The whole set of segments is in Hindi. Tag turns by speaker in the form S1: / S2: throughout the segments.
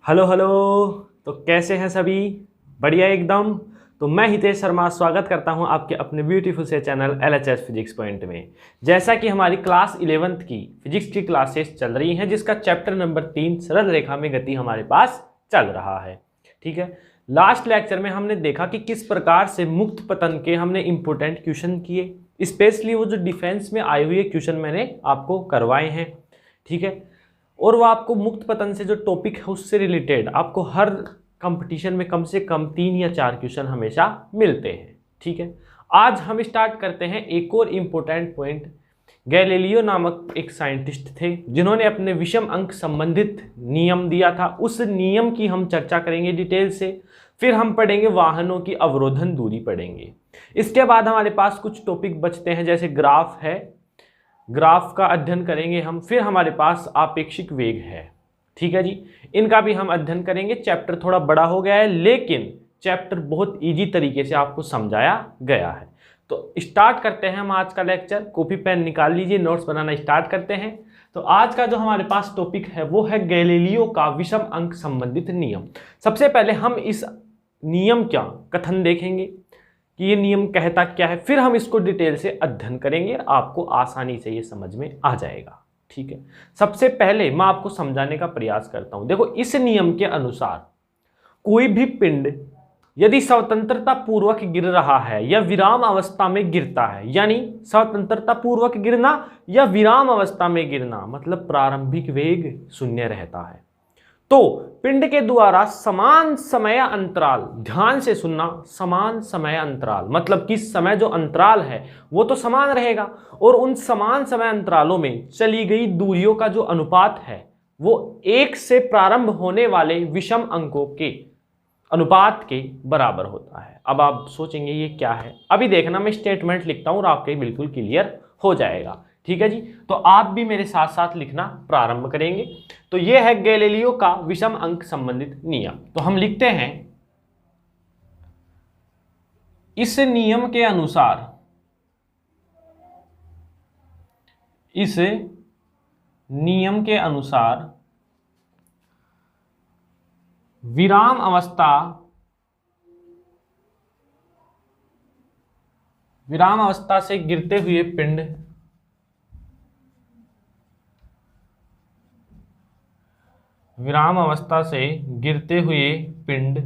S1: Hello hello. तो कैसे हैं सभी? बढ़िया एकदम। तो मैं हितेश शर्मा स्वागत करता हूं आपके अपने ब्यूटीफुल से चैनल LHS फिजिक्स पॉइंट में। जैसा कि हमारी क्लास 11th की फिजिक्स की क्लासेस चल रही हैं, जिसका चैप्टर नंबर 3 सरल रेखा में गति हमारे पास चल रहा है। ठीक है, लास्ट लेक्चर में हमने देखा कि किस प्रकार से मुक्त पतन के हमने इंपॉर्टेंट क्वेश्चन किए, स्पेशली वो जो डिफेंस में आए हुए क्वेश्चन मैंने आपको करवाए हैं। ठीक है, और वो आपको मुक्त पतन से जो टॉपिक है उससे रिलेटेड आपको हर कंपटीशन में कम से कम 3 या 4 क्वेश्चन हमेशा मिलते हैं। ठीक है, आज हम स्टार्ट करते हैं एक और इम्पोर्टेंट पॉइंट। गैलीलियो नामक एक साइंटिस्ट थे जिन्होंने अपने विषम अंक संबंधित नियम दिया था। उस नियम की हम चर्चा करेंगे डिटेल से। फिर हम पढ़ेंगे वाहनों की अवरोधन दूरी पढ़ेंगे। इसके बाद हमारे पास कुछ टॉपिक बचते हैं, जैसे ग्राफ है, ग्राफ का अध्ययन करेंगे हम। फिर हमारे पास आपेक्षिक वेग है। ठीक है जी, इनका भी हम अध्ययन करेंगे। चैप्टर थोड़ा बड़ा हो गया है, लेकिन चैप्टर बहुत इजी तरीके से आपको समझाया गया है। तो स्टार्ट करते हैं हम आज का लेक्चर। कॉपी पेन निकाल लीजिए, नोट्स बनाना स्टार्ट करते हैं। तो आज का जो हमारे पास टॉपिक है वो है गैलीलियो का विषम अंक संबंधित नियम। सबसे पहले हम इस नियम का कथन देखेंगे कि ये नियम कहता क्या है, फिर हम इसको डिटेल से अध्ययन करेंगे, आपको आसानी से ये समझ में आ जाएगा। ठीक है, सबसे पहले मैं आपको समझाने का प्रयास करता हूं। देखो, इस नियम के अनुसार कोई भी पिंड यदि स्वतंत्रता पूर्वक गिर रहा है या विराम अवस्था में गिरता है, यानी स्वतंत्रता पूर्वक गिरना या विराम अवस्था में गिरना, मतलब प्रारंभिक वेग शून्य रहता है, तो पिंड के द्वारा समान समय अंतराल, ध्यान से सुनना, समान समय अंतराल मतलब कि समय जो अंतराल है वो तो समान रहेगा, और उन समान समय अंतरालों में चली गई दूरियों का जो अनुपात है वो 1 से प्रारंभ होने वाले विषम अंकों के अनुपात के बराबर होता है। अब आप सोचेंगे ये क्या है, अभी देखना, मैं स्टेटमेंट लिखता हूं और आपके बिल्कुल क्लियर हो जाएगा। ठीक है जी, तो आप भी मेरे साथ साथ लिखना प्रारंभ करेंगे। तो यह है गैलीलियो का विषम अंक संबंधित नियम। तो हम लिखते हैं, इस नियम के अनुसार, इस नियम के अनुसार विराम अवस्था से गिरते हुए पिंड विराम अवस्था से गिरते हुए पिंड,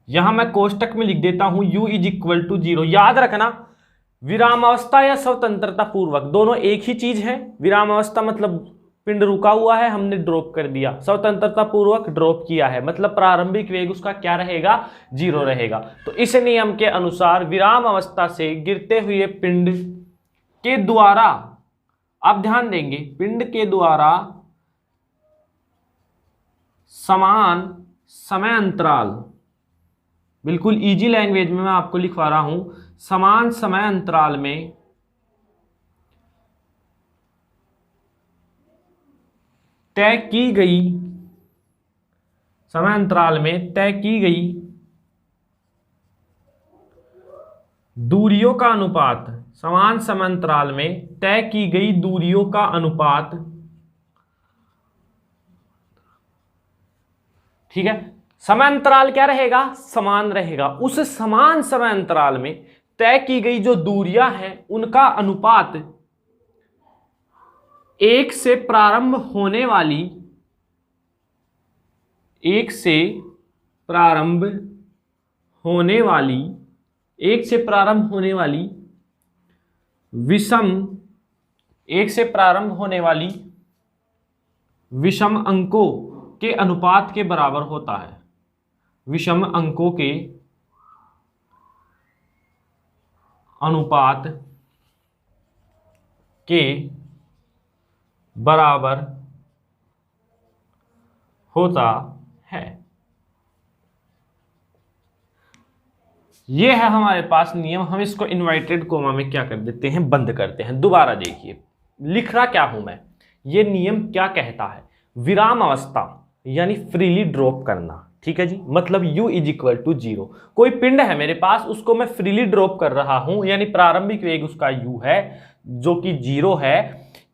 S1: यहां मैं कोष्टक में लिख देता हूं u = 0। याद रखना, विराम अवस्था या स्वतंत्रता पूर्वक दोनों एक ही चीज है। विराम अवस्था मतलब पिंड रुका हुआ है, हमने ड्रॉप कर दिया। स्वतंत्रता पूर्वक ड्रॉप किया है मतलब प्रारंभिक वेग उसका क्या रहेगा, 0 रहेगा। तो इस नियम के अनुसार विराम अवस्था से गिरते हुए पिंड के द्वारा, आप ध्यान देंगे, पिंड के द्वारा समान समय अंतराल, बिल्कुल इजी लैंग्वेज में मैं आपको लिखवा रहा हूं, समान समय अंतराल में तय की गई, समय अंतराल में तय की गई दूरियों का अनुपात, समान समय अंतराल में तय की गई दूरियों का अनुपात, ठीक है, समय अंतराल क्या रहेगा, समान रहेगा। उस समान समय अंतराल में तय की गई जो दूरियां हैं उनका अनुपात 1 से प्रारंभ होने वाली, 1 से प्रारंभ होने वाली, 1 से प्रारंभ होने वाली विषम, 1 से प्रारंभ होने वाली विषम अंकों के अनुपात के बराबर होता है। विषम अंकों के अनुपात के बराबर होता है। यह है हमारे पास नियम। हम इसको इनवर्टेड कोमा में क्या कर देते हैं, बंद करते हैं। दोबारा देखिए, लिख रहा क्या हूं मैं, यह नियम क्या कहता है, विराम अवस्था यानी फ्रीली ड्रॉप करना। ठीक है जी, मतलब u = 0। कोई पिंड है मेरे पास, उसको मैं फ्रीली ड्रॉप कर रहा हूं, यानी प्रारंभिक वेग उसका u है जो कि 0 है,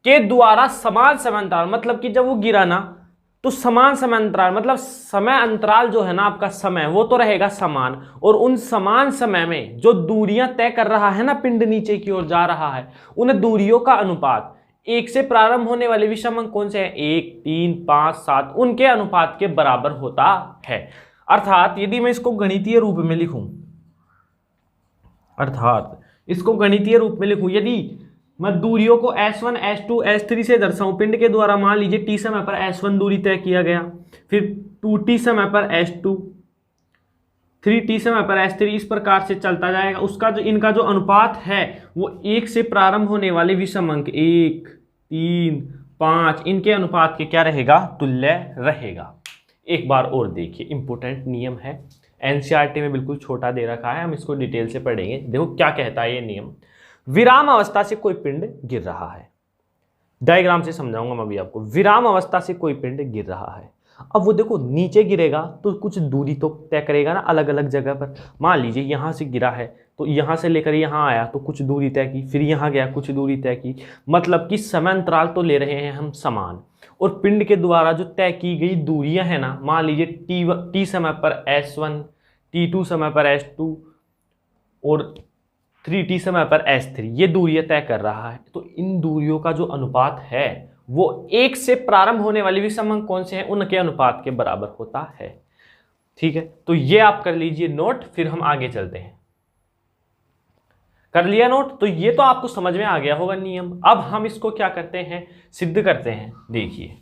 S1: के द्वारा समान समय अंतराल, मतलब कि जब वो गिरा ना तो समान समय अंतराल मतलब समय अंतराल जो है ना आपका समय वो तो रहेगा समान, और उन समान समय में जो दूरियां तय कर रहा है ना पिंड नीचे की ओर जा रहा है, उन दूरियों का अनुपात एक से प्रारंभ होने वाले विषम अंक कौन से हैं, 1, 3, 5, 7, उनके अनुपात के बराबर होता है। अर्थात यदि मैं इसको गणितीय रूप में लिखूं, यदि मैं दूरियों को S1, S2, S3 से दर्शाऊं पिंड के द्वारा, मान लीजिए t समय पर S1 दूरी तय किया गया, फिर 2t समय पर S2, 3t समय पर S3, इस प्रकार से चलता जाएगा। उसका जो इनका जो अनुपात है वो 1 से प्रारंभ होने वाले विषम अंक 1, 3, 5 इनके अनुपात के क्या रहेगा, तुल्य रहेगा। एक बार और देखिए, इंपॉर्टेंट नियम है, एनसीईआरटी में बिल्कुल छोटा दे रखा है, हम इसको डिटेल से पढ़ेंगे। देखो क्या कहता है ये नियम। विराम अवस्था से कोई पिंड गिर रहा है, डायग्राम से समझाऊंगा मैं अभी आपको। विराम अवस्था से कोई पिंड गिर रहा है, अब वो देखो नीचे गिरेगा तो कुछ दूरी तो तय करेगा ना अलग अलग जगह पर। मान लीजिए यहाँ से गिरा है तो यहाँ से लेकर यहाँ आया तो कुछ दूरी तय की, फिर यहाँ गया कुछ दूरी तय की, मतलब कि समय अंतराल तो ले रहे हैं हम समान, और पिंड के द्वारा जो तय की गई दूरियां हैं ना, मान लीजिए t समय पर S1, t2 समय पर S2 और 3t समय पर S3, ये दूरियां तय कर रहा है। तो इन दूरियों का जो अनुपात है वो 1 से प्रारंभ होने वाले विषम अंक कौन से हैं, उनके अनुपात के बराबर होता है। ठीक है, तो ये आप कर लीजिए नोट, फिर हम आगे चलते हैं। कर लिया नोट? तो ये तो आपको समझ में आ गया होगा नियम। अब हम इसको क्या करते हैं, सिद्ध करते हैं। देखिए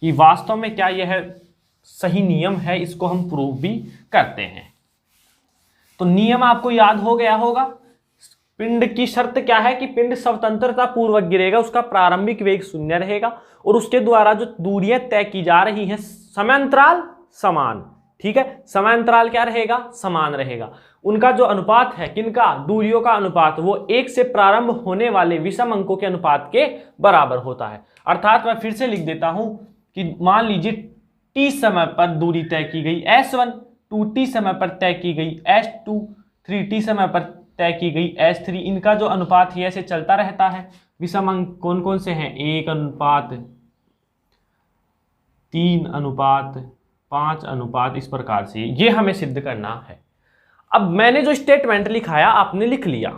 S1: कि वास्तव में क्या यह सही नियम है, इसको हम प्रूव भी करते हैं। तो नियम आपको याद हो गया होगा। पिंड की शर्त क्या है कि पिंड स्वतंत्रता पूर्वक गिरेगा, उसका प्रारंभिक वेग 0 रहेगा, और उसके द्वारा जो दूरियां तय की जा रही हैं समय अंतराल समान। ठीक है, समय अंतराल क्या रहेगा, समान रहेगा। उनका जो अनुपात है, किनका, दूरियों का अनुपात, वो 1 से प्रारंभ होने वाले विषम अंकों के अनुपात के बराबर होता है। अर्थात मैं फिर से लिख देता हूं कि मान लीजिए t समय पर दूरी तय की गई S1, 2t समय पर तय की गई S2, 3t समय पर तय की गई S3, इनका जो अनुपात है ऐसे चलता रहता है। विषम अंक कौन कौन से हैं, 1 अनुपात 3 अनुपात 5 अनुपात, इस प्रकार से ये हमें सिद्ध करना है। अब मैंने जो स्टेटमेंट लिखाया आपने लिख लिया,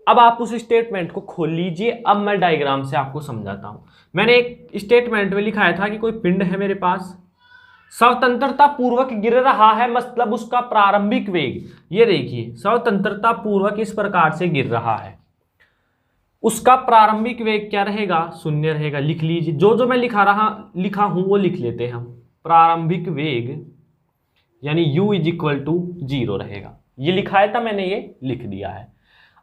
S1: अब आप उस स्टेटमेंट को खोल लीजिए। अब मैं डायग्राम से आपको समझाता हूं। मैंने एक स्टेटमेंट में लिखाया था कि कोई पिंड है मेरे पास, स्वतंत्रता पूर्वक गिर रहा है, मतलब उसका प्रारंभिक वेग, ये देखिए स्वतंत्रता पूर्वक इस प्रकार से गिर रहा है, उसका प्रारंभिक वेग क्या रहेगा, 0 रहेगा। लिख लीजिए, जो मैं लिखा हूं वो लिख लेते हैं हम। प्रारंभिक वेग यानी u = 0 रहेगा, ये लिखाया था मैंने, ये लिख दिया है।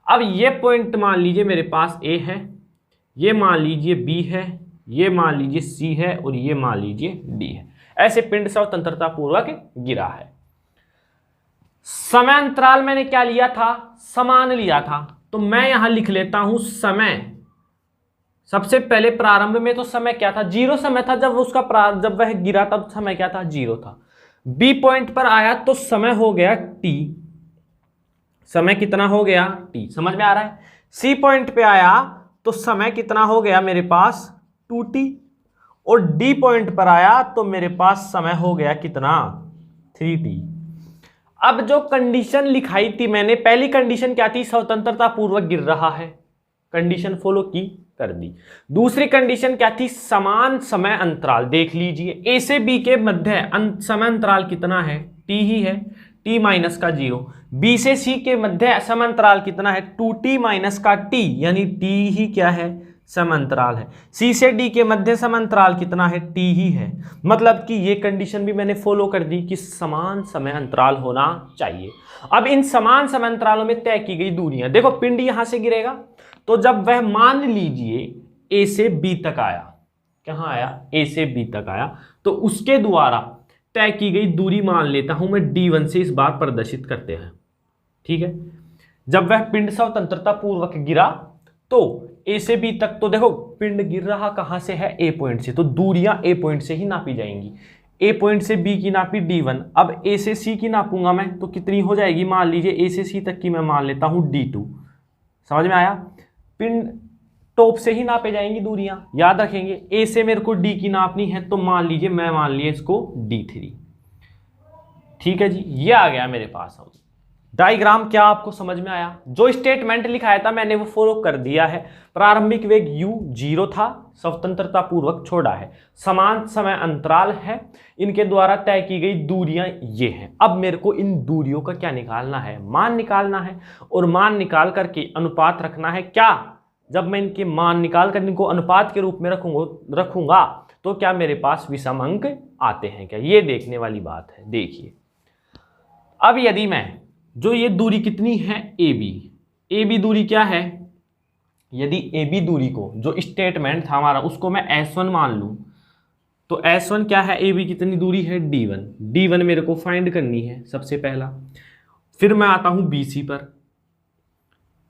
S1: अब ये पॉइंट मान लीजिए मेरे पास A है, ये मान लीजिए B है, ये मान लीजिए C है, और ये मान लीजिए D है। ऐसे पिंड स्वतंत्रता पूर्वक गिरा है। समय अंतराल मैंने क्या लिया था, समान लिया था, तो मैं यहां लिख लेता हूं समय। सबसे पहले प्रारंभ में तो समय क्या था, 0 समय था। जब वह गिरा तब समय क्या था, 0 था। B पॉइंट पर आया तो समय हो गया t, समय कितना हो गया t, समझ में आ रहा है। C पॉइंट पे आया तो समय कितना हो गया मेरे पास 2t, और D पॉइंट पर आया तो मेरे पास समय हो गया कितना 3t। अब जो कंडीशन लिखाई थी मैंने, पहली कंडीशन क्या थी, स्वतंत्रता पूर्वक गिर रहा है, कंडीशन फॉलो की, कर दी। दूसरी कंडीशन क्या थी, समान समय अंतराल। देख लीजिए A से B के मध्य समय अंतराल कितना है, t ही है, t माइनस का 0। B से C के मध्य समय अंतराल कितना है, 2t माइनस का t, यानी t ही क्या है, समय अंतराल है। C से D के मध्य समय अंतराल कितना है, t ही है। मतलब कि ये कंडीशन भी मैंने फॉलो कर दी कि समान समय अंतराल होना चाहिए। अब इन समान समय अंतरालों में तय की गई दूरियां, देखो पिंड यहां से गिरेगा, तो जब वह मान लीजिए A से B तक आया, कहां आया, A से B तक आया, तो उसके द्वारा तय की गई दूरी मान लेता हूं मैं D1 से, इस बार प्रदर्शित करते हैं। ठीक है, जब वह पिंड स्वतंत्रता पूर्वक गिरा तो A से B तक, तो देखो पिंड गिर रहा कहां से है, A पॉइंट से, तो दूरियां A पॉइंट से ही नापी जाएंगी। A पॉइंट से B की नापी D1, अब A से C की नापूंगा मैं तो कितनी हो जाएगी, मान लीजिए A से C तक की मैं मान लेता हूं D2। समझ में आया। पिंड टॉप से ही नापे जाएंगी दूरियां, याद रखेंगे। ए से मेरे को डी की नापनी है, तो मान लीजिए मैं मान लिया इसको D3। ठीक है जी, ये आ गया मेरे पास। हम डायग्राम क्या आपको समझ में आया? जो स्टेटमेंट लिखाया था मैंने वो फॉलो कर दिया है। प्रारंभिक वेग u 0 था, स्वतंत्रता पूर्वक छोड़ा है, समान समय अंतराल है, इनके द्वारा तय की गई दूरियां ये हैं। अब मेरे को इन दूरियों का क्या निकालना है? मान निकालना है। और मान निकाल करके अनुपात रखना है। क्या? जब मैं इनके मान निकाल कर इनको अनुपात के रूप में रखूंगा तो क्या मेरे पास विषम अंक आते हैं क्या? ये देखने वाली बात है। देखिए, अब यदि मैं जो ये दूरी कितनी है ए बी दूरी क्या है? यदि ए बी दूरी को जो स्टेटमेंट था हमारा उसको मैं S1 मान लूं, तो S1 क्या है? ए बी कितनी दूरी है? D1 मेरे को फाइंड करनी है सबसे पहला। फिर मैं आता हूं BC पर।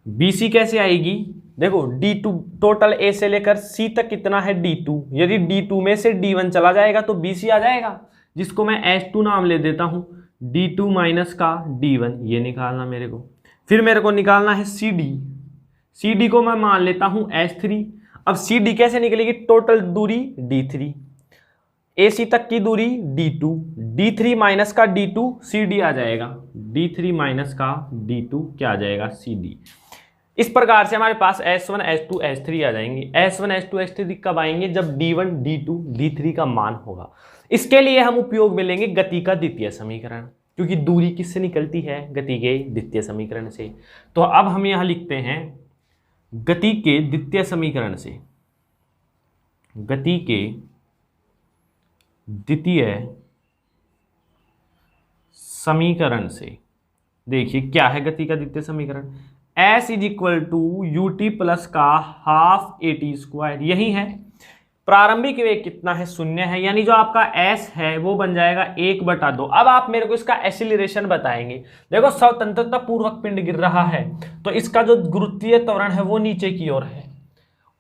S1: BC कैसे आएगी? देखो D2 टोटल A से लेकर C तक कितना है? D2। यदि D2 में से D1 चला जाएगा तो BC आ जाएगा, जिसको मैं S2 नाम ले देता हूं। D2 माइनस का D1 ये निकालना मेरे को। फिर मेरे को निकालना है CD को मैं मान लेता हूं S3। अब CD कैसे निकलेगी? टोटल दूरी D3, AC तक की दूरी D2, D3 माइनस का D2 CD आ जाएगा। D3 माइनस का D2 क्या आ जाएगा? CD। इस प्रकार से हमारे पास S1 S2 S3 आ जाएंगे। S1 S2 S3 कब आएंगे? जब D1 D2 D3 का मान होगा। इसके लिए हम उपयोग में लेंगे गति का द्वितीय समीकरण, क्योंकि दूरी किससे निकलती है? गति के द्वितीय समीकरण से। तो अब हम यहां लिखते हैं गति के द्वितीय समीकरण से, गति के द्वितीय समीकरण से। देखिए क्या है गति का द्वितीय समीकरण? S is equal to ut plus का हाफ AT²। यही है। प्रारंभिक वेग कितना है? 0 है, यानी जो आपका S है वो बन जाएगा 1/2। अब आप मेरे को इसका एक्सीलरेशन बताएंगे। देखो, स्वतंत्रता पूर्वक पिंड गिर रहा है तो इसका जो गुरुत्वीय त्वरण है वो नीचे की ओर है,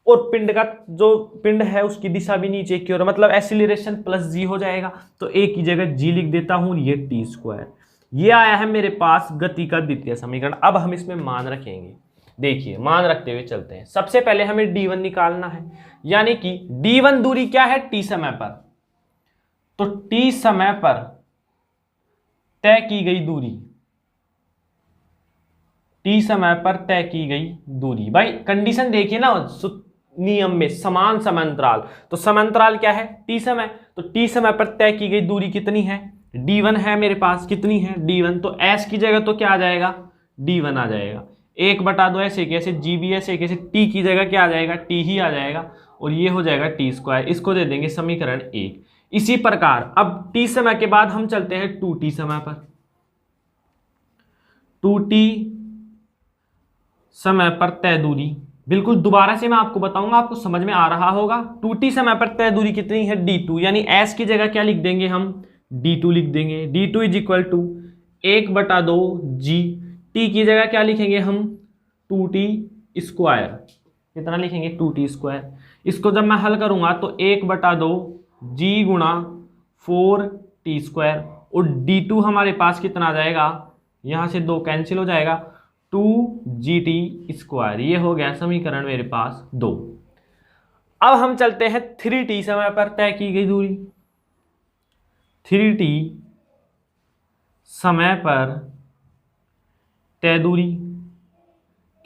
S1: और पिंड का जो पिंड है उसकी दिशा भी नीचे की ओर, मतलब एक्सीलरेशन प्लस g हो जाएगा। तो a की जगह g लिख देता हूं, ये t²। ये आया है मेरे पास गति का द्वितीय समीकरण। अब हम इसमें मान रखेंगे। देखिए, मान रखते हुए चलते हैं। सबसे पहले हमें D1 निकालना है, यानी कि D1 दूरी क्या है? T समय पर। तो T समय पर तय की गई दूरी, T समय पर तय की गई दूरी। भाई कंडीशन देखिए ना, नियम में समान समांतराल, तो समांतराल क्या है? T समय। तो T समय पर तय की गई दूरी कितनी है? D1 है मेरे पास। कितनी है? D1। तो S की जगह तो क्या आ जाएगा? D1 आ जाएगा। 1/2 ऐसे कैसे, G भी ऐसे कैसे, T की जगह क्या आ जाएगा? T ही आ जाएगा, और ये हो जाएगा T²। इसको दे देंगे समीकरण 1। इसी प्रकार अब T समय के बाद हम चलते हैं 2T समय पर। 2T समय पर तय दूरी, बिल्कुल दोबारा से मैं आपको बताऊंगा, आपको समझ में आ रहा होगा। 2T समय पर तय दूरी कितनी है? D2, यानी S की जगह क्या लिख देंगे हम? D2 लिख देंगे। D2 is equal to 1/2 G। T की जगह क्या लिखेंगे हम? 2T²। कितना लिखेंगे? 2T²। इसको जब मैं हल करूंगा तो 1/2 G गुणा 4T², और D2 हमारे पास कितना आ जाएगा? यहां से 2 कैंसिल हो जाएगा, 2GT²। ये हो गया समीकरण मेरे पास 2। अब हम चलते हैं 3T समय पर तय की गई दूरी। 3T समय पर तय दूरी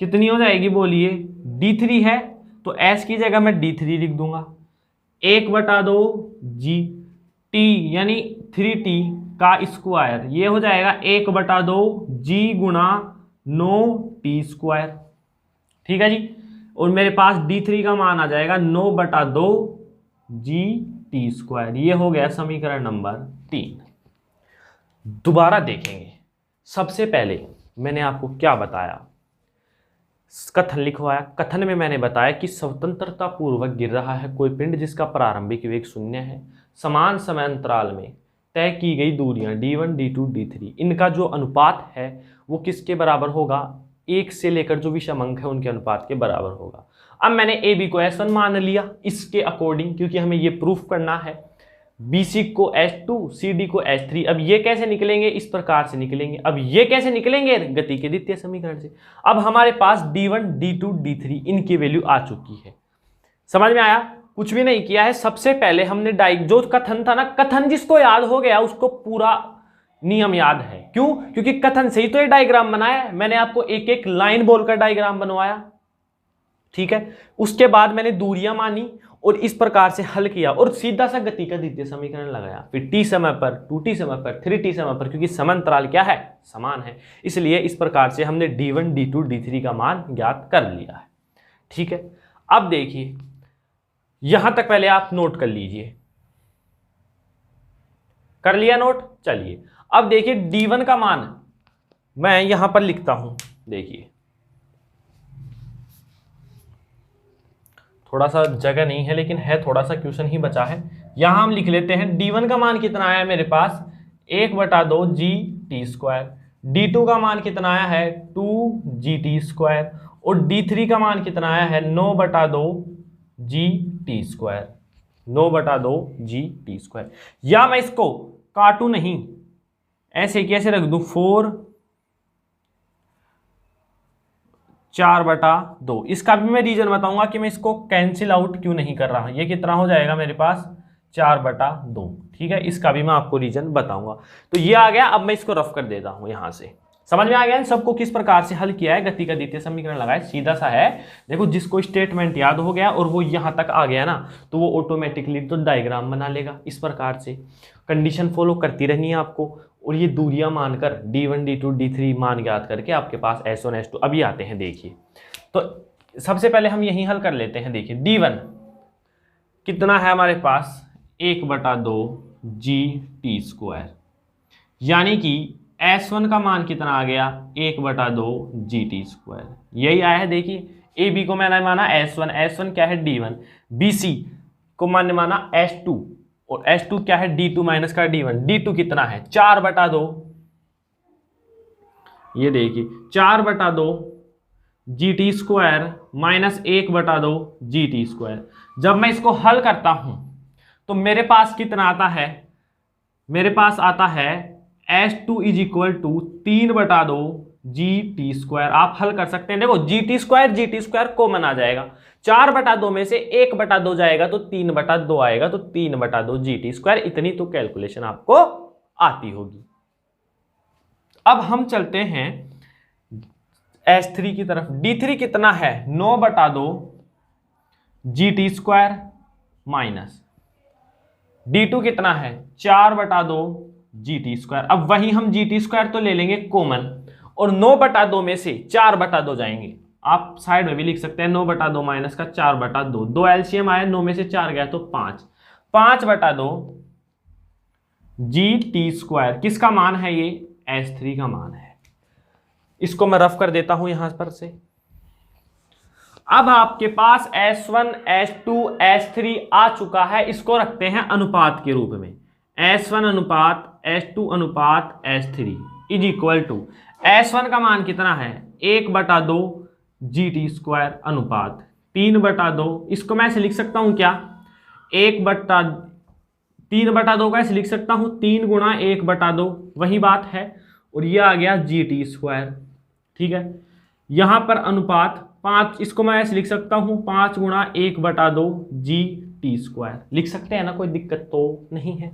S1: कितनी हो जाएगी? बोलिए। D3 है तो S की जगह मैं D3 लिख दूंगा। 1/2 G T यानी 3T का स्क्वायर, ये हो जाएगा 1/2 G गुणा 9T²। ठीक है जी। और मेरे पास D3 का मान आ जाएगा 9/2 GT²। ये हो गया समीकरण नंबर 3। दोबारा देखेंगे। सबसे पहले मैंने आपको क्या बताया? कथन लिखवाया। कथन में मैंने बताया कि स्वतंत्रता पूर्वक गिर रहा है कोई पिंड जिसका प्रारंभिक वेग 0 है, समान समय अंतराल में तय की गई दूरियां D1 D2 D3, इनका जो अनुपात है वो किसके बराबर होगा? 1 से लेकर जो विषम अंक है उनके अनुपात के बराबर होगा। अब मैंने AB को S1 मान लिया इसके अकॉर्डिंग, क्योंकि हमें ये प्रूफ करना है। BC को H2, CD को H3। अब ये कैसे निकलेंगे? इस प्रकार से निकलेंगे। अब ये कैसे निकलेंगे? गति के द्वितीय समीकरण से। अब हमारे पास D1, D2, D3 इनकी वैल्यू आ चुकी है। समझ में आया? कुछ भी नहीं किया है। सबसे पहले हमने जो कथन था ना, कथन जिसको याद हो गया उसको पूरा नियम याद है। क्यों? क्योंकि कथन से ही तो ये डायग्राम बनाया है। मैंने आपको एक एक लाइन बोलकर डायग्राम बनवाया, ठीक है। उसके बाद मैंने दूरियां मानी और इस प्रकार से हल किया और सीधा सा गति का द्वितीय समीकरण लगाया। फिर t समय पर, 2t समय पर, 3t समय पर, क्योंकि समांतराल क्या है? समान है, इसलिए इस प्रकार से हमने D1, D2, D3 का मान ज्ञात कर लिया है, ठीक है। अब देखिए, यहां तक पहले आप नोट कर लीजिए। कर लिया नोट? चलिए अब देखिए D1 का मान मैं यहां पर लिखता हूं। देखिए थोड़ा सा जगह नहीं है, लेकिन है थोड़ा सा, क्वेश्चन ही बचा है। यहां हम लिख लेते हैं D1 का मान कितना आया मेरे पास? 1/2 GT²। D2 का मान कितना आया है? 2GT²। और D3 का मान कितना आया है? 9/2 GT²। 9/2 GT²। या मैं इसको काटू नहीं, ऐसे कैसे रख दूं? 4/2। इसका भी मैं रीजन बताऊंगा कि मैं इसको कैंसिल आउट क्यों नहीं कर रहा। ये कितना हो जाएगा मेरे पास? 4/2, ठीक है। इसका भी मैं आपको रीजन बताऊंगा। तो ये आ गया। अब मैं इसको रफ कर देता हूं यहां से। समझ में आ गया सबको किस प्रकार से हल किया है? गति का द्वितीय समीकरण लगाए, सीधा सा है। देखो, जिसको स्टेटमेंट याद हो गया और वो यहां तक आ गया ना, तो वो ऑटोमेटिकली तो डायग्राम बना लेगा। इस प्रकार से कंडीशन फॉलो करती रहनी है आपको, और ये दूरियां मानकर D1, D2, D3 मान ज्ञात करके आपके पास S1, S2 अभी आते हैं। देखिए, तो सबसे पहले हम यही हल कर लेते हैं। देखिए D1 कितना है हमारे पास? 1/2 GT², यानी कि S1 का मान कितना आ गया? 1/2 GT²। यही आया है। देखिए, AB को मैंने माना S1, S1 क्या है? D1। BC को मैंने माना S2, और S2 क्या है? D2 माइनस का D1। D2 कितना है? 4/2। ये देखिए 4/2 GT² माइनस 1/2 GT²। जब मैं इसको हल करता हूं तो मेरे पास कितना आता है? मेरे पास आता है S2 = 3/2 GT²। आप हल कर सकते हैं। देखो, GT² कॉमन आ जाएगा। 4/2 में से 1/2 जाएगा तो 3/2 आएगा, तो 3/2 GT²। इतनी तो कैलकुलेशन आपको आती होगी। अब हम चलते हैं S3 की तरफ। D3 कितना है? 9/2 GT² माइनस D2 कितना है? 4/2 GT²। अब वही हम GT² तो ले लेंगे कॉमन, और 9/2 में से 4/2 जाएंगे। आप साइड में भी लिख सकते हैं 9/2 माइनस का 4/2। 2 एलसीएम आया, 9 में से 4 गया तो 5। 5/2 GT²। किसका मान है ये? S3 का मान है। इसको मैं रफ कर देता हूं यहां पर से। अब आपके पास S1, S2, S3 आ चुका है। इसको रखते हैं अनुपात के रूप में। S1 अनुपात S2 अनुपात S3 = S1 का मान कितना है? 1/2 GT² अनुपात 3/2। इसको मैं ऐसे लिख सकता हूं क्या? 3/2 का ऐसे लिख सकता हूं, 3 × 1/2, वही बात है। और ये आ गया GT², ठीक है। यहां पर अनुपात 5, इसको मैं ऐसे लिख सकता हूं 5 × 1/2 GT² लिख सकते हैं ना, कोई दिक्कत तो नहीं है।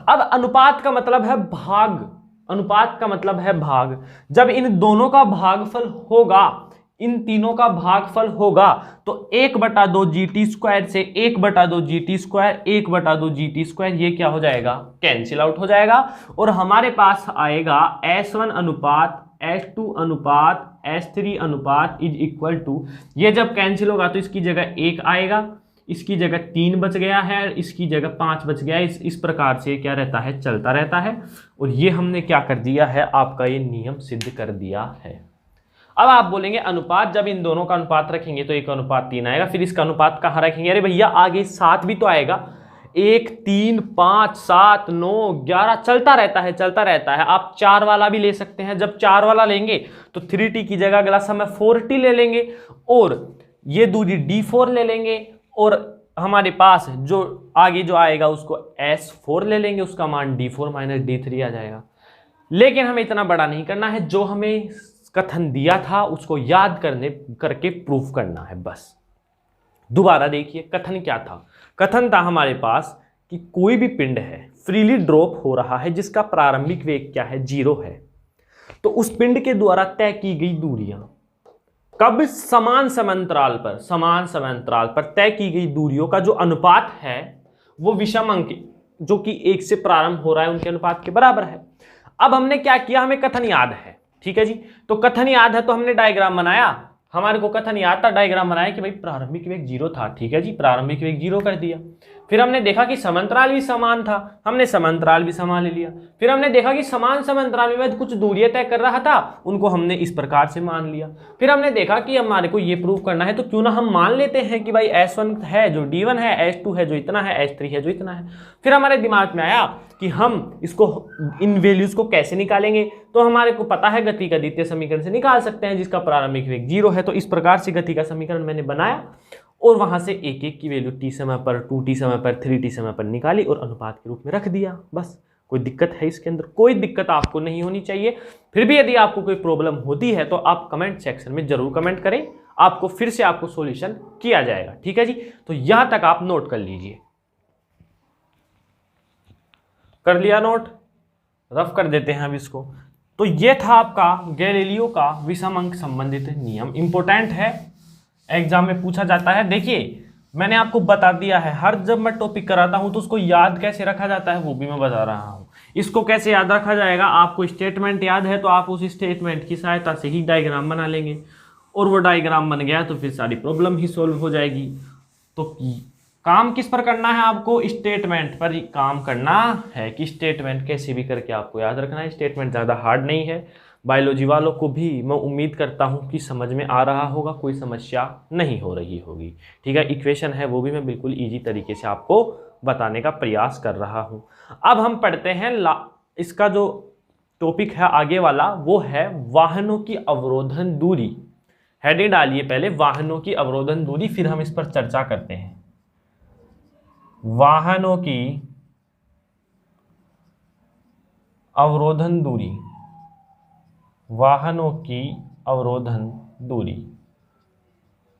S1: अब अनुपात का मतलब है भाग। अनुपात का मतलब है भाग। जब इन दोनों का भागफल होगा, इन तीनों का भागफल होगा, तो 1/2 GT² से 1/2 GT², 1/2 GT², ये क्या हो जाएगा? कैंसिल आउट हो जाएगा। और हमारे पास आएगा S1 अनुपात S2 अनुपात S3 अनुपात = ये जब कैंसिल होगा तो इसकी जगह 1 आएगा, इसकी जगह 3 बच गया है, इसकी जगह 5 बच गया। इस प्रकार से क्या रहता है? चलता रहता है। और ये हमने क्या कर दिया है? आपका ये नियम सिद्ध कर दिया है। अब आप बोलेंगे अनुपात, जब इन दोनों का अनुपात रखेंगे तो 1/3 आएगा। फिर इसका अनुपात कहाँ रखेंगे? अरे भैया आगे 7 भी तो आएगा। 1, 3, 5, 7, 9, 11 चलता रहता है, चलता रहता है। आप 4 वाला भी ले सकते हैं। जब 4 वाला लेंगे तो 3t की जगह अगला समय 4t ले लेंगे, और ये दूरी D4 ले लेंगे, और हमारे पास जो आगे जो आएगा उसको S4 ले लेंगे, उसका मान D4 माइनस D3 आ जाएगा। लेकिन हमें इतना बड़ा नहीं करना है, जो हमें कथन दिया था उसको याद करके प्रूफ करना है बस। दोबारा देखिए कथन क्या था। कथन था हमारे पास कि कोई भी पिंड है फ्रीली ड्रॉप हो रहा है जिसका प्रारंभिक वेग क्या है, 0 है। तो उस पिंड के द्वारा तय की गई दूरियां कब समान समांतराल पर तय की गई दूरियों का जो अनुपात है वो विषम अंक जो कि 1 से प्रारंभ हो रहा है उनके अनुपात के बराबर है। अब हमने क्या किया, हमें कथन याद है, ठीक है जी। तो कथन याद है तो हमने डायग्राम बनाया, हमारे को कथन याद था, डायग्राम बनाया कि भाई प्रारंभिक वेग 0 था, ठीक है जी, प्रारंभिक वेग 0 कर दिया। फिर हमने देखा कि समांतराल भी समान था, हमने समांतराल भी समान ले लिया। फिर हमने देखा कि समान समांतराल में कुछ दूरियां तय कर रहा था, उनको हमने इस प्रकार से मान लिया। फिर हमने देखा कि हमारे को ये प्रूव करना है तो क्यों ना हम मान लेते हैं कि भाई S1 है जो D1 है, S2 है जो इतना है, S3 है जो इतना है। फिर हमारे दिमाग में आया कि हम इसको इन वैल्यूज को कैसे निकालेंगे, तो हमारे को पता है गति का द्वितीय समीकरण से निकाल सकते हैं जिसका प्रारंभिक वेग 0 है। तो इस प्रकार से गति का समीकरण मैंने बनाया और वहां से एक एक की वैल्यू t समय पर, 2t समय पर, 3t समय पर निकाली और अनुपात के रूप में रख दिया। बस कोई दिक्कत है इसके अंदर? कोई दिक्कत आपको नहीं होनी चाहिए। फिर भी यदि आपको कोई प्रॉब्लम होती है तो आप कमेंट सेक्शन में जरूर कमेंट करें, आपको फिर से आपको सॉल्यूशन किया जाएगा, ठीक है जी। तो यहां तक आप नोट कर लीजिए। कर लिया नोट? रफ कर देते हैं अब इसको। तो ये था आपका गैलीलियो का विषम अंक संबंधित नियम। इंपॉर्टेंट है, एग्जाम में पूछा जाता है। देखिए मैंने आपको बता दिया है, हर जब मैं टॉपिक कराता हूं तो उसको याद कैसे रखा जाता है वो भी मैं बता रहा हूं। इसको कैसे याद रखा जाएगा, आपको स्टेटमेंट याद है तो आप उस स्टेटमेंट की सहायता से ही डायग्राम बना लेंगे और वो डायग्राम बन गया तो फिर सारी प्रॉब्लम ही सॉल्व हो जाएगी। तो काम किस पर करना है, आपको स्टेटमेंट पर काम करना है कि स्टेटमेंट कैसे भी करके आपको याद रखना है। स्टेटमेंट ज़्यादा हार्ड नहीं है, बायोलॉजी वालों को भी मैं उम्मीद करता हूं कि समझ में आ रहा होगा, कोई समस्या नहीं हो रही होगी, ठीक है। इक्वेशन है वो भी मैं बिल्कुल ईजी तरीके से आपको बताने का प्रयास कर रहा हूं। अब हम पढ़ते हैं इसका जो टॉपिक है आगे वाला, वो है वाहनों की अवरोधन दूरी। हेडिंग डालिए पहले, वाहनों की अवरोधन दूरी, फिर हम इस पर चर्चा करते हैं। वाहनों की अवरोधन दूरी, वाहनों की अवरोधन दूरी।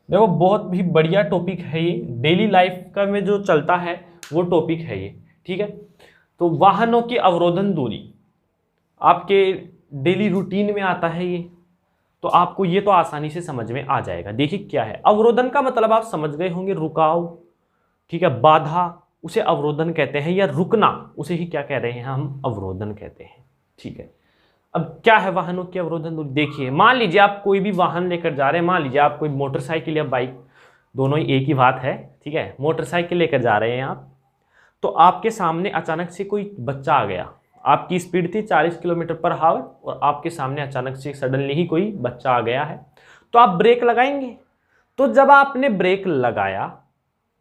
S1: देखो बहुत ही बढ़िया टॉपिक है ये, डेली लाइफ का में जो चलता है वो टॉपिक है ये, ठीक है। तो वाहनों की अवरोधन दूरी आपके डेली रूटीन में आता है ये, तो आपको ये तो आसानी से समझ में आ जाएगा। देखिए क्या है अवरोधन का मतलब, आप समझ गए होंगे, रुकाव, ठीक है, बाधा, उसे अवरोधन कहते हैं, या रुकना उसे ही क्या कह रहे हैं हम, अवरोधन कहते हैं, ठीक है। अब क्या है वाहनों की अवरोधन दूरी? देखिए मान लीजिए आप कोई भी वाहन लेकर जा रहे हैं, मान लीजिए आप कोई मोटरसाइकिल या बाइक, दोनों ही एक ही बात है, ठीक है। मोटरसाइकिल लेकर जा रहे हैं आप, तो आपके सामने अचानक से कोई बच्चा आ गया, आपकी स्पीड थी 40 किलोमीटर पर हावर और आपके सामने अचानक से सडनली ही कोई बच्चा आ गया है, तो आप ब्रेक लगाएंगे। तो जब आपने ब्रेक लगाया,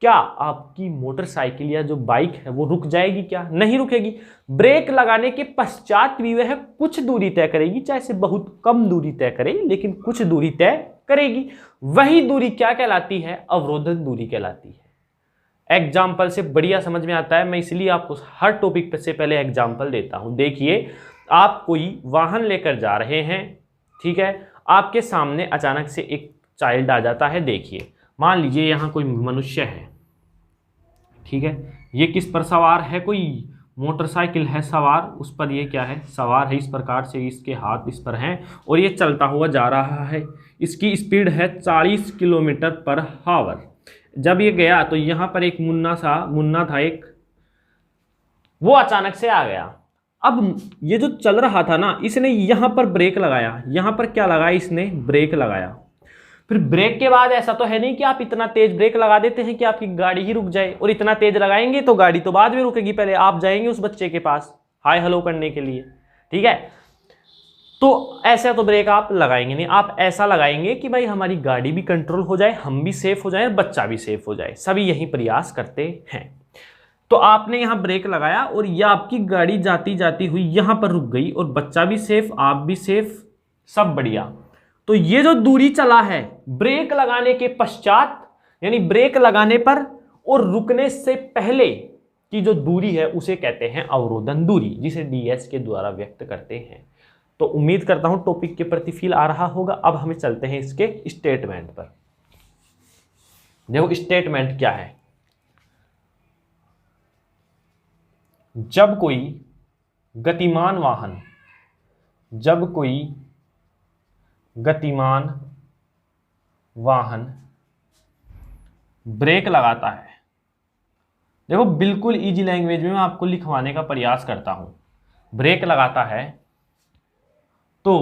S1: क्या आपकी मोटरसाइकिल या जो बाइक है वो रुक जाएगी? क्या नहीं रुकेगी। ब्रेक लगाने के पश्चात भी वह कुछ दूरी तय करेगी, चाहे से बहुत कम दूरी तय करे लेकिन कुछ दूरी तय करेगी। वही दूरी क्या कहलाती है? अवरोधन दूरी कहलाती है। एग्जाम्पल से बढ़िया समझ में आता है, मैं इसलिए आपको हर टॉपिक से पहले एग्जाम्पल देता हूं। देखिए आप कोई वाहन लेकर जा रहे हैं, ठीक है, आपके सामने अचानक से एक चाइल्ड आ जाता है। देखिए मान लीजिए यहाँ कोई मनुष्य है, ठीक है, ये किस पर सवार है? कोई मोटरसाइकिल है सवार, उस पर ये क्या है? सवार है। इस प्रकार से इसके हाथ इस पर हैं और ये चलता हुआ जा रहा है। इसकी स्पीड है 40 किलोमीटर पर हावर। जब ये गया तो यहाँ पर एक मुन्ना था एक, वो अचानक से आ गया। अब ये जो चल रहा था ना, इसने यहाँ पर ब्रेक लगाया, यहाँ पर क्या लगाया? इसने ब्रेक लगाया। फिर ब्रेक के बाद ऐसा तो है नहीं कि आप इतना तेज ब्रेक लगा देते हैं कि आपकी गाड़ी ही रुक जाए, और इतना तेज लगाएंगे तो गाड़ी तो बाद में रुकेगी, पहले आप जाएंगे उस बच्चे के पास हाय हेलो करने के लिए, ठीक है। तो ऐसा तो ब्रेक आप लगाएंगे नहीं, आप ऐसा लगाएंगे कि भाई हमारी गाड़ी भी कंट्रोल हो जाए, हम भी सेफ हो जाए, बच्चा भी सेफ हो जाए, सभी यही प्रयास करते हैं। तो आपने यहाँ ब्रेक लगाया और यह आपकी गाड़ी जाती जाती हुई यहाँ पर रुक गई और बच्चा भी सेफ, आप भी सेफ, सब बढ़िया। तो ये जो दूरी चला है ब्रेक लगाने के पश्चात, यानी ब्रेक लगाने पर और रुकने से पहले की जो दूरी है उसे कहते हैं अवरोधन दूरी, जिसे ds के द्वारा व्यक्त करते हैं। तो उम्मीद करता हूं टॉपिक के प्रति फील आ रहा होगा। अब हमें चलते हैं इसके स्टेटमेंट पर। देखो स्टेटमेंट क्या है। जब कोई गतिमान वाहन ब्रेक लगाता है, देखो बिल्कुल इजी लैंग्वेज में मैं आपको लिखवाने का प्रयास करता हूं। ब्रेक लगाता है तो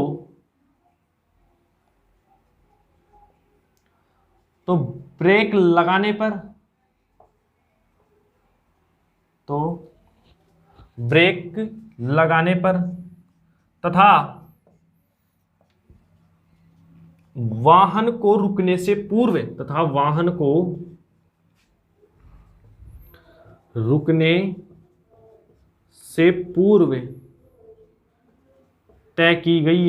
S1: ब्रेक लगाने पर तथा वाहन को रुकने से पूर्व तय की गई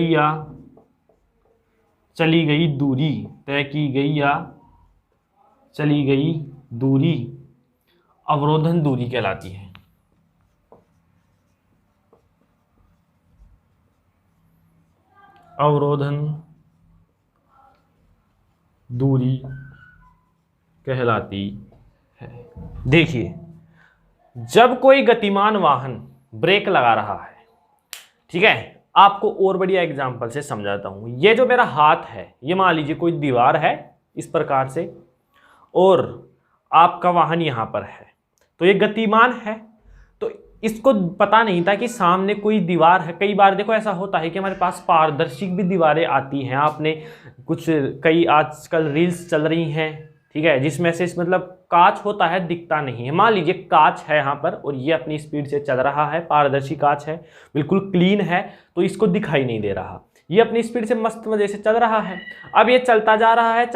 S1: या चली गई दूरी अवरोधन दूरी कहलाती है। अवरोधन दूरी कहलाती है। देखिए, जब कोई गतिमान वाहन ब्रेक लगा रहा है, ठीक है, आपको और बढ़िया एग्जांपल से समझाता हूं। ये जो मेरा हाथ है, ये मान लीजिए कोई दीवार है इस प्रकार से, और आपका वाहन यहां पर है, तो ये गतिमान है। तो इसको पता नहीं था कि सामने कोई दीवार है। कई बार देखो ऐसा होता है कि हमारे पास पारदर्शी भी दीवारें आती हैं। आपने कई आजकल रील्स चल रही हैं, ठीक है, जिसमें से मतलब कांच होता है, दिखता नहीं है। मान लीजिए कांच है यहाँ पर और ये अपनी स्पीड से चल रहा है, पारदर्शी कांच है, बिल्कुल क्लीन है, तो इसको दिखाई नहीं दे रहा। ये अपनी स्पीड से मस्त मजे से चल रहा है। अब ये चलता जा रहा है,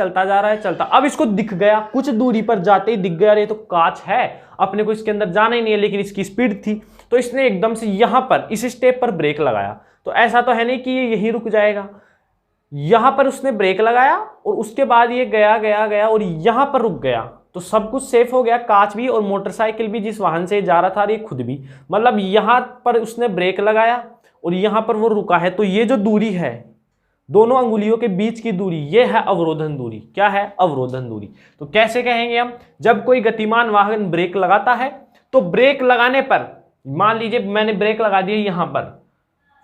S1: अब इसको दिख गया, कुछ दूरी पर जाते ही दिख गया, अरे तो कांच है, अपने को इसके अंदर जाना ही नहीं है, लेकिन इसकी स्पीड थी, तो इसने एकदम से यहां पर इस स्टेप पर ब्रेक लगाया। तो ऐसा तो है नहीं कि ये यहीं रुक जाएगा, यहां पर उसने ब्रेक लगाया और उसके बाद ये गया और यहां पर रुक गया। तो सब कुछ सेफ हो गया, कांच भी और मोटरसाइकिल भी जिस वाहन से जा रहा था, और ये खुद भी, मतलब यहां पर उसने ब्रेक लगाया और यहां पर वो रुका है। तो ये जो दूरी है, दोनों अंगुलियों के बीच की दूरी, ये है अवरोधन दूरी। क्या है? अवरोधन दूरी। तो कैसे कहेंगे हम? जब कोई गतिमान वाहन ब्रेक लगाता है तो ब्रेक लगाने पर, मान लीजिए मैंने ब्रेक लगा दिया यहां पर,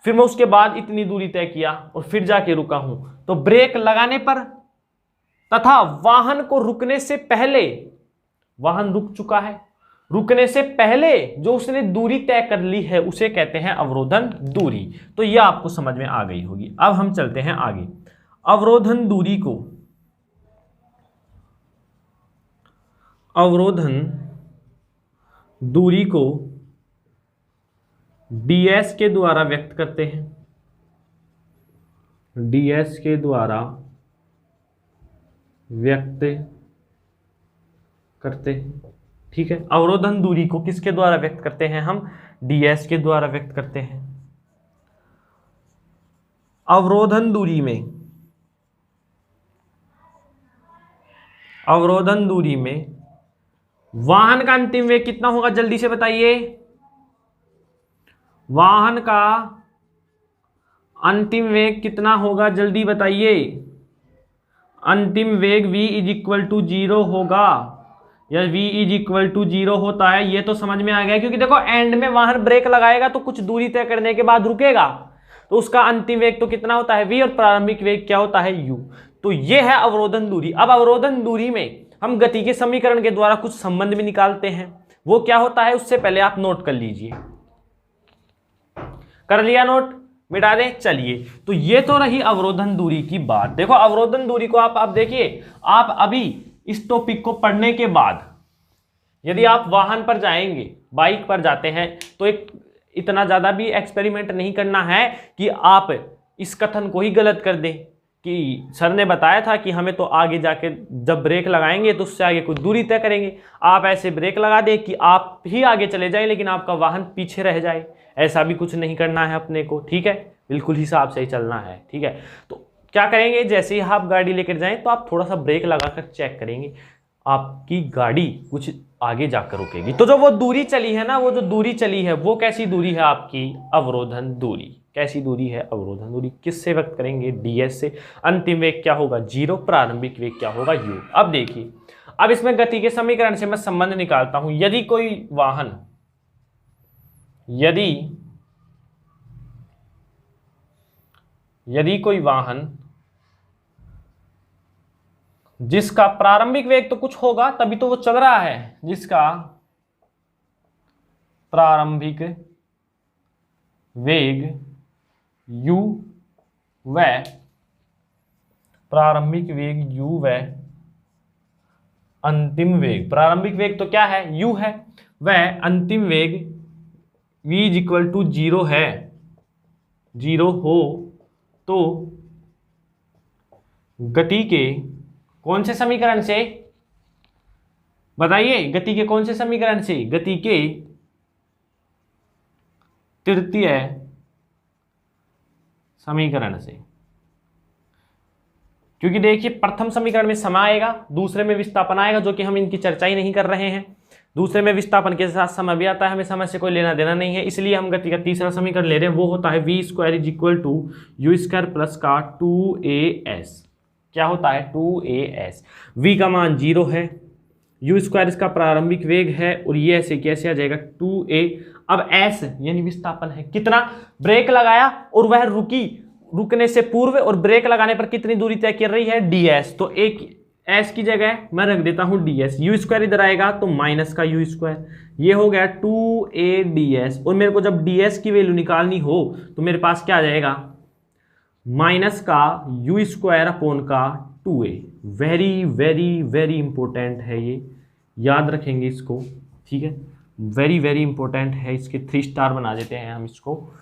S1: फिर मैं उसके बाद इतनी दूरी तय किया और फिर जाके रुका हूं, तो ब्रेक लगाने पर तथा वाहन को रुकने से पहले, वाहन रुक चुका है, रुकने से पहले जो उसने दूरी तय कर ली है उसे कहते हैं अवरोधन दूरी। तो यह आपको समझ में आ गई होगी। अब हम चलते हैं आगे। अवरोधन दूरी को ds के द्वारा व्यक्त करते हैं, ds के द्वारा व्यक्त करते हैं, ठीक है। अवरोधन दूरी को किसके द्वारा व्यक्त करते हैं? हम ds के द्वारा व्यक्त करते हैं। अवरोधन दूरी में वाहन का अंतिम वेग कितना होगा? जल्दी से बताइए। वाहन का अंतिम वेग कितना होगा? जल्दी बताइए। अंतिम वेग v = 0 होगा, या v = 0 होता है, ये तो समझ में आ गया। क्योंकि देखो एंड में वाहन ब्रेक लगाएगा तो कुछ दूरी तय करने के बाद रुकेगा, तो उसका अंतिम वेग तो कितना होता है? v, और प्रारंभिक वेग क्या होता है? u। तो ये है अवरोधन दूरी। अब अवरोधन दूरी में हम गति के समीकरण के द्वारा कुछ संबंध भी निकालते हैं। वो क्या होता है? उससे पहले आप नोट कर लीजिए। कर लिया नोट? मिटा दें? चलिए, तो ये तो रही अवरोधन दूरी की बात। देखो अवरोधन दूरी को आप देखिए, आप अभी इस टॉपिक को पढ़ने के बाद यदि आप वाहन पर जाएंगे, बाइक पर जाते हैं, तो इतना ज्यादा भी एक्सपेरिमेंट नहीं करना है कि आप इस कथन को ही गलत कर दें कि सर ने बताया था कि हमें तो आगे जाके जब ब्रेक लगाएंगे तो उससे आगे कुछ दूरी तय करेंगे। आप ऐसे ब्रेक लगा दें कि आप ही आगे चले जाएं लेकिन आपका वाहन पीछे रह जाए। ऐसा भी कुछ नहीं करना है अपने को, ठीक है। बिल्कुल हिसाब से ही चलना है, ठीक है। तो क्या करेंगे, जैसे ही आप गाड़ी लेकर जाएं तो आप थोड़ा सा ब्रेक लगाकर चेक करेंगे, आपकी गाड़ी कुछ आगे जाकर रुकेगी। तो जो वो दूरी चली है ना, वो जो दूरी चली है वो कैसी दूरी है आपकी, अवरोधन दूरी। कैसी दूरी है, अवरोधन दूरी। किससे व्यक्त करेंगे, ds से। अंतिम वेग क्या होगा, 0, प्रारंभिक वेग क्या होगा, u। अब देखिए, अब इसमें गति के समीकरण से मैं संबंध निकालता हूं। यदि कोई वाहन जिसका प्रारंभिक वेग तो कुछ होगा तभी तो वो चल रहा है, जिसका प्रारंभिक वेग u व अंतिम वेग, प्रारंभिक वेग तो क्या है, u है, वह अंतिम वेग v = 0 है, 0 हो तो गति के कौन से समीकरण से, बताइए, गति के कौन से समीकरण से, गति के तृतीय समीकरण से। क्योंकि देखिए प्रथम समीकरण में समय आएगा, दूसरे में विस्थापन आएगा, जो कि हम इनकी चर्चा ही नहीं कर रहे हैं। दूसरे में विस्थापन के साथ समय भी आता है, हमें समय से कोई लेना देना नहीं है, इसलिए हम गति का तीसरा समीकरण ले रहे हैं। वो होता है v² = u² प्लस का 2as। क्या होता है, 2as। v का मान 0 है, u² इसका प्रारंभिक वेग है, और ये ऐसे कैसे आ जाएगा, 2a। अब s यानी विस्थापन है, कितना, ब्रेक लगाया और वह रुकने से पूर्व और ब्रेक लगाने पर कितनी दूरी तय कर रही है, ds। तो एक s की जगह मैं रख देता हूं ds, u² इधर आएगा तो माइनस का u², ये हो गया 2a ds। और मेरे को जब ds की वैल्यू निकालनी हो तो मेरे पास क्या आ जाएगा, माइनस का u² अपॉन का 2a। Very very very important है ये, याद रखेंगे इसको, ठीक है, वेरी वेरी इंपॉर्टेंट है। इसके 3 स्टार बना देते हैं हम इसको।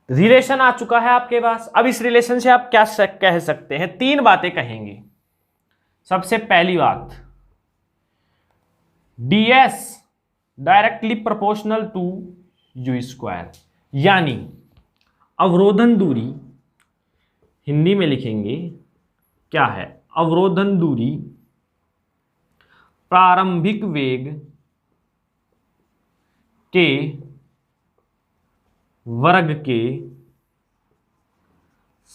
S1: रिलेशन आ चुका है आपके पास। अब इस रिलेशन से आप क्या कह सकते हैं, 3 बातें कहेंगे। सबसे पहली बात, ds directly proportional to u², यानी अवरोधन दूरी हिंदी में लिखेंगे क्या है, अवरोधन दूरी प्रारंभिक वेग के वर्ग के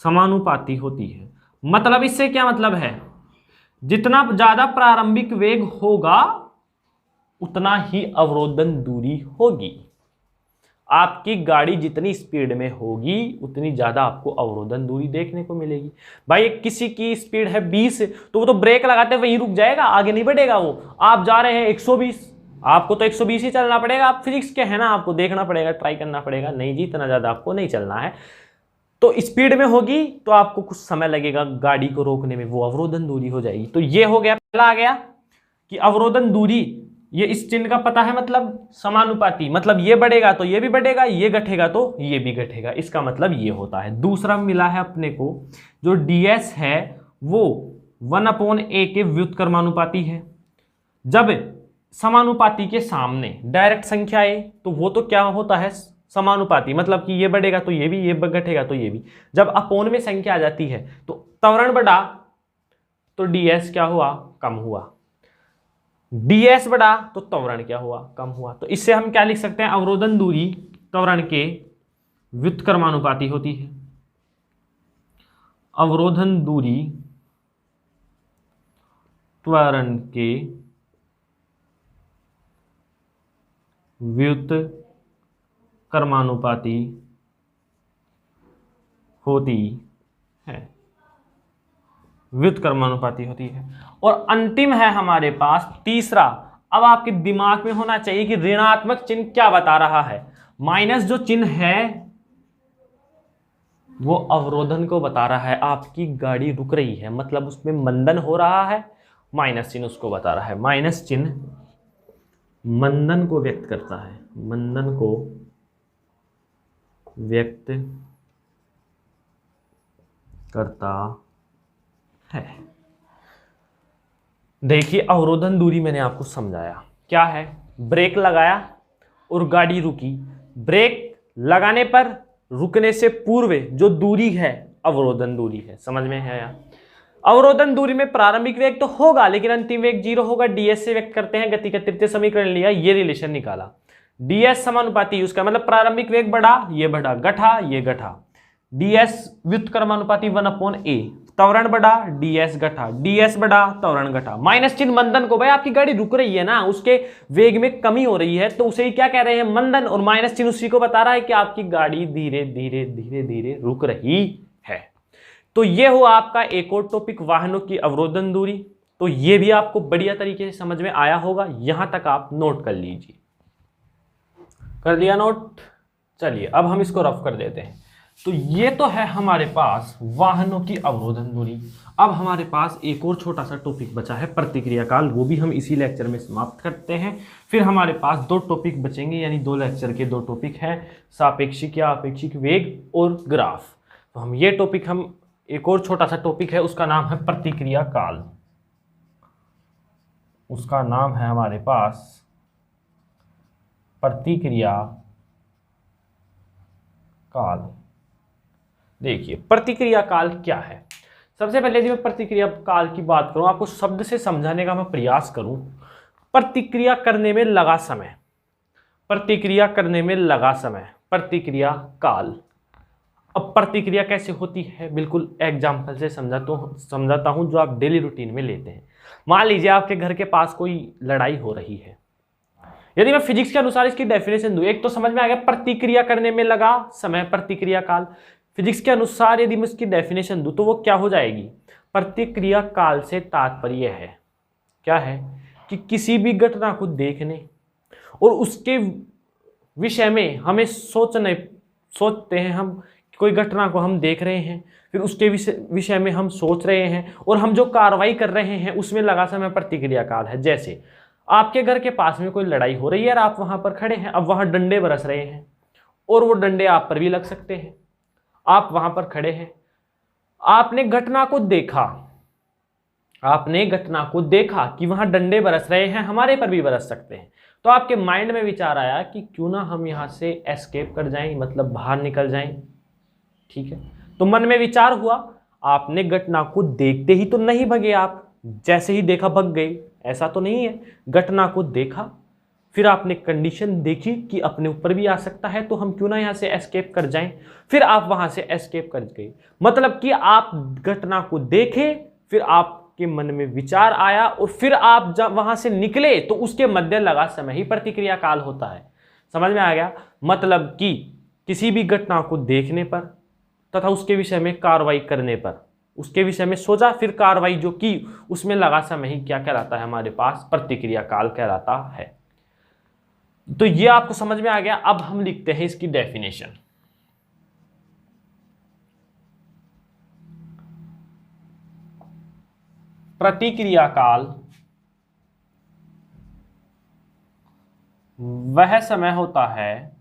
S1: समानुपाती होती है। मतलब इससे क्या मतलब है, जितना ज्यादा प्रारंभिक वेग होगा उतना ही अवरोधन दूरी होगी। आपकी गाड़ी जितनी स्पीड में होगी उतनी ज्यादा आपको अवरोधन दूरी देखने को मिलेगी। भाई किसी की स्पीड है 20 तो वो तो ब्रेक लगाते वहीं रुक जाएगा, आगे नहीं बढ़ेगा वो। आप जा रहे हैं 120, आपको तो 120 ही चलना पड़ेगा। आप फिजिक्स के है ना, आपको देखना पड़ेगा, ट्राई करना पड़ेगा। नहीं जी, इतना ज्यादा आपको नहीं चलना है। तो स्पीड में होगी तो आपको कुछ समय लगेगा गाड़ी को रोकने में, वो अवरोधन दूरी हो जाएगी। तो ये हो गया, पहला आ गया कि अवरोधन दूरी, ये इस चिन्ह का पता है, मतलब समानुपाती, मतलब ये बढ़ेगा तो ये भी बढ़ेगा, ये घटेगा तो ये भी घटेगा, इसका मतलब ये होता है। दूसरा मिला है अपने को, जो ds है वो 1/a के व्युत्क्रमानुपाती है। जब समानुपाती के सामने डायरेक्ट संख्या आए तो वो तो क्या होता है, समानुपाती, मतलब कि ये बढ़ेगा तो ये भी, ये घटेगा तो ये भी। जब अपोन में संख्या आ जाती है तो त्वरण बढ़ा तो ds क्या हुआ, कम हुआ। ds बढ़ा तो त्वरण क्या हुआ, कम हुआ। तो इससे हम क्या लिख सकते हैं, अवरोधन दूरी त्वरण के व्युत्क्रमानुपाती होती है। अवरोधन दूरी त्वरण के व्युत्क्रमानुपाती होती है, व्युत्क्रमानुपाती होती है। और अंतिम है हमारे पास तीसरा। अब आपके दिमाग में होना चाहिए कि ऋणात्मक चिन्ह क्या बता रहा है। माइनस जो चिन्ह है वो अवरोधन को बता रहा है, आपकी गाड़ी रुक रही है, मतलब उसमें मंदन हो रहा है। माइनस चिन्ह उसको बता रहा है, माइनस चिन्ह मंदन को व्यक्त करता है, मंदन को व्यक्त करता है। देखिए अवरोधन दूरी मैंने आपको समझाया क्या है, ब्रेक लगाया और गाड़ी रुकी। ब्रेक लगाने पर रुकने से पूर्व जो दूरी है अवरोधन दूरी है। समझ में है यार? अवरोधन दूरी में प्रारंभिक वेग तो होगा लेकिन अंतिम वेग 0 होगा। ds से व्यक्त करते हैं, गति का तृतीय समीकरण लिया, ये रिलेशन निकाला, ds समानुपाती यूज का मतलब प्रारंभिक वेग बढ़ा, ये बढ़ा, घटा ये घटा, ds व्युत्क्रमानुपाती 1/a, त्वरण बढ़ा ds घटा, ds बढ़ा त्वरण घटा, माइनस चिन्ह मंदन को, भाई आपकी गाड़ी रुक रही है ना, उसके वेग में कमी हो रही है तो उसे ही क्या कह रहे हैं, मंदन, और माइनस चिन्ह उसी को बता रहा है कि आपकी गाड़ी धीरे धीरे धीरे धीरे रुक रही है। तो ये हुआ आपका एक और टॉपिक, वाहनों की अवरोधन दूरी। तो ये भी आपको बढ़िया तरीके से समझ में आया होगा, यहां तक आप नोट कर लीजिए। कर लिया नोट? चलिए अब हम इसको रफ कर देते हैं। तो ये तो है हमारे पास वाहनों की अवरोधन दूरी। अब हमारे पास एक और छोटा सा टॉपिक बचा है, प्रतिक्रिया काल, वो भी हम इसी लेक्चर में समाप्त करते हैं। फिर हमारे पास 2 टॉपिक बचेंगे, यानी 2 लेक्चर के 2 टॉपिक हैं, सापेक्षिक या अपेक्षिक वेग और ग्राफ। तो हम ये टॉपिक, हम एक और छोटा सा टॉपिक है, उसका नाम है प्रतिक्रिया काल। उसका नाम है हमारे पास प्रतिक्रिया काल। देखिए प्रतिक्रिया काल क्या है। सबसे पहले यदि मैं प्रतिक्रिया काल की बात करूं, आपको शब्द से समझाने का मैं प्रयास करूं। प्रतिक्रिया करने में लगा समय, प्रतिक्रिया करने में लगा समय, प्रतिक्रिया काल। अब प्रतिक्रिया कैसे होती है, बिल्कुल एग्जाम्पल से समझाता हूं जो आप डेली रूटीन में लेते हैं। मान लीजिए आपके घर के पास कोई लड़ाई हो रही है। यदि मैं फिजिक्स के अनुसार इसकी डेफिनेशन दूं, एक तो समझ में आ गया प्रतिक्रिया करने में लगा समय, प्रतिक्रिया काल। फिजिक्स के अनुसार यदि मैं इसकी डेफिनेशन दूं तो वो क्या हो जाएगी, प्रतिक्रिया काल से तात्पर्य है क्या है कि किसी भी घटना को देखने और उसके विषय में हमें सोचते हैं, हम कोई घटना को हम देख रहे हैं, फिर उसके विषय में हम सोच रहे हैं और हम जो कार्रवाई कर रहे हैं उसमें लगा समय प्रतिक्रिया काल है। जैसे आपके घर के पास में कोई लड़ाई हो रही है और आप वहां पर खड़े हैं, अब वहां डंडे बरस रहे हैं और वो डंडे आप पर भी लग सकते हैं। आप वहां पर खड़े हैं, आपने घटना को देखा, आपने घटना को देखा कि वहां डंडे बरस रहे हैं, हमारे पर भी बरस सकते हैं। तो आपके माइंड में विचार आया कि क्यों ना हम यहां से एस्केप कर जाएं, मतलब बाहर निकल जाएं। ठीक है, तो मन में विचार हुआ, आपने घटना को देखते ही तो नहीं भगे, आप जैसे ही देखा भग गए, ऐसा तो नहीं है। घटना को देखा, फिर आपने कंडीशन देखी कि अपने ऊपर भी आ सकता है, तो हम क्यों ना यहां से एस्केप कर जाएं, फिर आप वहां से एस्केप कर गए। मतलब कि आप घटना को देखे, फिर आपके मन में विचार आया और फिर आप जब वहां से निकले तो उसके मध्य लगा समय ही प्रतिक्रिया काल होता है। समझ में आ गया? मतलब कि किसी भी घटना को देखने पर तथा उसके विषय में कार्रवाई करने पर, उसके विषय में सोचा फिर कार्रवाई जो की, उसमें लगा समय ही क्या कहलाता है, हमारे पास प्रतिक्रिया काल कहलाता है। तो ये आपको समझ में आ गया। अब हम लिखते हैं इसकी डेफिनेशन। प्रतिक्रिया काल वह समय होता है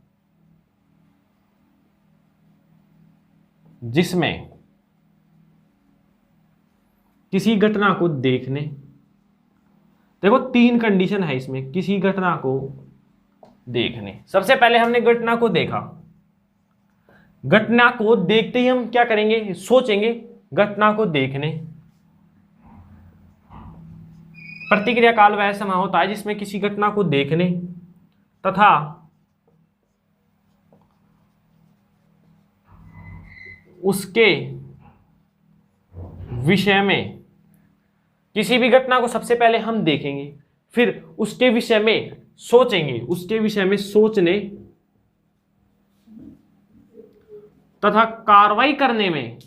S1: जिसमें किसी घटना को देखने, देखो 3 कंडीशन है इसमें, किसी घटना को देखने। सबसे पहले हमने घटना को देखा, घटना को देखते ही हम क्या करेंगे, सोचेंगे घटना को देखने। प्रतिक्रिया काल वह समय होता है जिसमें किसी घटना को देखने तथा उसके विषय में, किसी भी घटना को सबसे पहले हम देखेंगे, फिर उसके विषय में सोचेंगे, उसके विषय में सोचने तथा कार्रवाई करने में,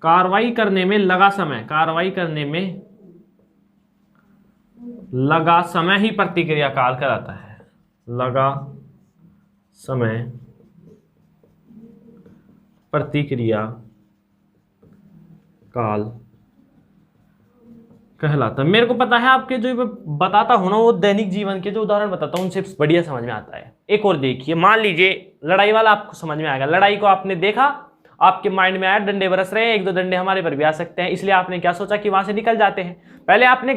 S1: कार्रवाई करने में लगा समय, कार्रवाई करने में लगा समय ही प्रतिक्रिया काल कहलाता है। लगा समय प्रतिक्रिया काल कहलाता है। मेरे को पता है आपके जो बताता हूं ना, वो दैनिक जीवन के जो उदाहरण बताता हूं उनसे बढ़िया समझ में आता है। एक और देखिए, मान लीजिए लड़ाई वाला आपको समझ में आएगा। लड़ाई को आपने देखा, आपके माइंड में आया डंडे बरस रहे हैं, 1-2 डंडे हमारे पर भी आ सकते हैं, इसलिए आपने क्या सोचा कि वहां से निकल जाते हैं। पहले आपने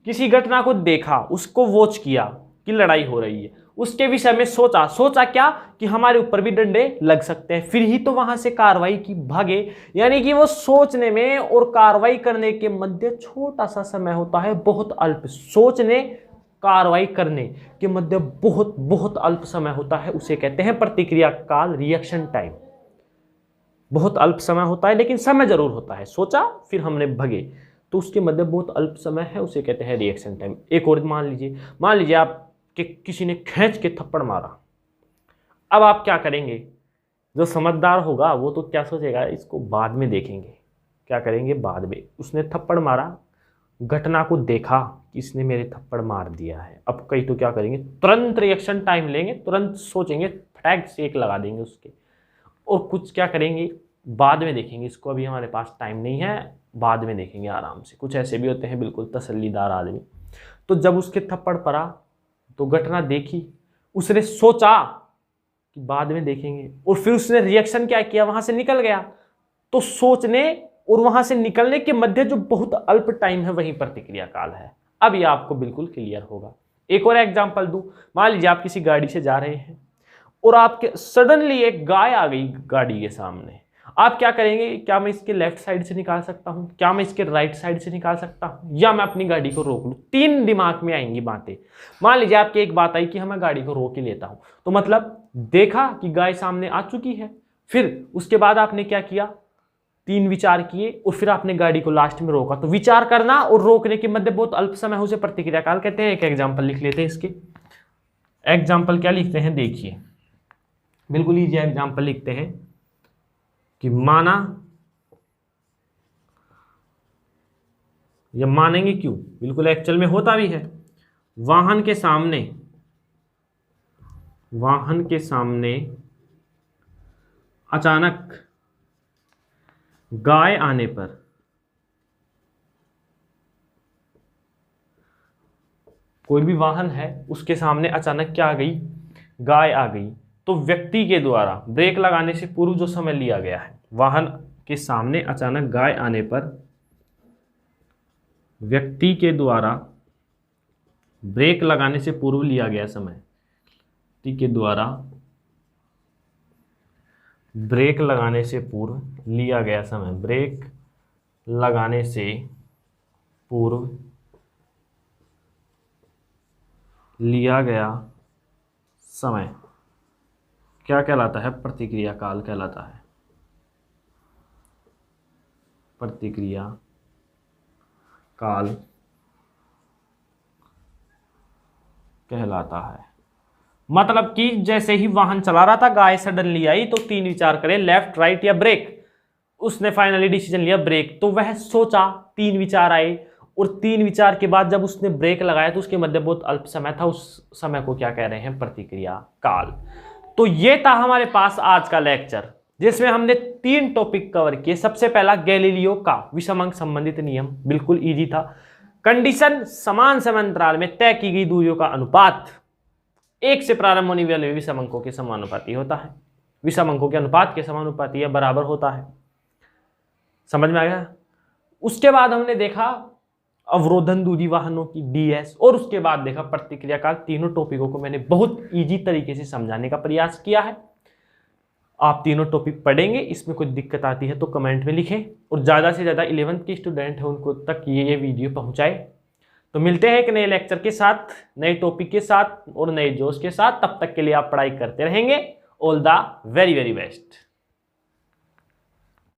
S1: किसी घटना को देखा, उसको वॉच किया कि लड़ाई हो रही है, उसके विषय में सोचा। सोचा क्या कि हमारे ऊपर भी डंडे लग सकते हैं, फिर ही तो वहां से कार्रवाई की भागे। यानी कि वो सोचने में और कार्रवाई करने के मध्य छोटा सा समय होता है, बहुत अल्प। सोचने कार्रवाई करने के मध्य बहुत बहुत अल्प समय होता है, उसे कहते हैं प्रतिक्रिया काल, रिएक्शन टाइम। बहुत अल्प समय होता है लेकिन समय जरूर होता है। सोचा फिर हमने भगे, तो उसके मध्य बहुत अल्प समय है, उसे कहते हैं रिएक्शन टाइम। एक और मान लीजिए आप कि किसी ने खींच के थप्पड़ मारा। अब आप क्या करेंगे? जो समझदार होगा वो तो क्या सोचेगा, इसको बाद में देखेंगे। क्या करेंगे? बाद में। उसने थप्पड़ मारा, घटना को देखा कि इसने मेरे थप्पड़ मार दिया है। अब कई तो क्या करेंगे, तुरंत रिएक्शन टाइम लेंगे, तुरंत सोचेंगे, फटाक से एक लगा देंगे उसके। और कुछ क्या करेंगे, बाद में देखेंगे, इसको अभी हमारे पास टाइम नहीं है, बाद में देखेंगे आराम से। कुछ ऐसे भी होते हैं बिल्कुल तसल्लीदार आदमी। तो जब उसके थप्पड़ पड़ा तो घटना देखी, उसने सोचा कि बाद में देखेंगे, और फिर उसने रिएक्शन क्या किया, वहां से निकल गया। तो सोचने और वहां से निकलने के मध्य जो बहुत अल्प टाइम है वही प्रतिक्रिया काल है। अब ये आपको बिल्कुल क्लियर होगा। एक और एग्जांपल दूं। मान लीजिए आप किसी गाड़ी से जा रहे हैं और आपके सडनली एक गाय आ गई गाड़ी के सामने। आप क्या करेंगे? क्या मैं इसके लेफ्ट साइड से निकाल सकता हूं, क्या मैं इसके राइट साइड से निकाल सकता हूं, या मैं अपनी गाड़ी को रोक लूं? तीन दिमाग में आएंगी बातें। मान लीजिए आपकी एक बात आई कि हाँ, मैं गाड़ी को रोक ही लेता हूं। तो मतलब देखा कि गाय सामने आ चुकी है, फिर उसके बाद आपने क्या किया, तीन विचार किए और फिर आपने गाड़ी को लास्ट में रोका। तो विचार करना और रोकने के मध्य बहुत अल्प समय है, उसे प्रतिक्रिया काल कहते हैं। एक एग्जाम्पल लिख लेते हैं इसके। एग्जाम्पल क्या लिखते हैं, देखिए बिल्कुल इजी एग्जाम्पल लिखते हैं कि माना, या मानेंगे क्यों, बिल्कुल एक्चुअल में होता भी है। वाहन के सामने अचानक गाय आने पर कोई भी वाहन है, उसके सामने अचानक क्या आ गई, गाय आ गई। तो व्यक्ति के द्वारा ब्रेक लगाने से पूर्व जो समय लिया गया है, वाहन के सामने अचानक गाय आने पर व्यक्ति के द्वारा ब्रेक लगाने से पूर्व लिया गया समय, व्यक्ति के द्वारा ब्रेक लगाने से पूर्व लिया गया समय, ब्रेक लगाने से पूर्व लिया गया समय क्या कहलाता है, प्रतिक्रिया काल कहलाता है। प्रतिक्रिया काल कहलाता है। मतलब कि जैसे ही वाहन चला रहा था, गाय सडनली आई, तो तीन विचार करे, लेफ्ट, राइट या ब्रेक। उसने फाइनली डिसीजन लिया ब्रेक। तो वह सोचा, तीन विचार आए, और तीन विचार के बाद जब उसने ब्रेक लगाया तो उसके मध्य बहुत अल्प समय था, उस समय को क्या कह रहे हैं, प्रतिक्रिया काल। तो ये था हमारे पास आज का लेक्चर, जिसमें हमने तीन टॉपिक कवर किए। सबसे पहला गैलीलियो का विषम अंक संबंधित नियम, बिल्कुल इजी था। कंडीशन, समान समय अंतराल में तय की गई दूरियों का अनुपात एक से प्रारंभ होने वाले विषम अंकों के समानुपाती होता है, विषम अंकों के अनुपात के समानुपाती या बराबर होता है। समझ में आ गया? उसके बाद हमने देखा अवरोधन दूरी वाहनों की, DS, और उसके बाद देखा प्रतिक्रिया काल। तीनों टॉपिकों को मैंने बहुत इजी तरीके से समझाने का प्रयास किया है। आप तीनों टॉपिक पढ़ेंगे, इसमें कोई दिक्कत आती है तो कमेंट में लिखें, और ज़्यादा से ज़्यादा 11th के स्टूडेंट हैं उनको तक ये वीडियो पहुंचाए। तो मिलते हैं एक नए लेक्चर के साथ, नए टॉपिक के साथ और नए जोश के साथ। तब तक के लिए आप पढ़ाई करते रहेंगे। All the very very best.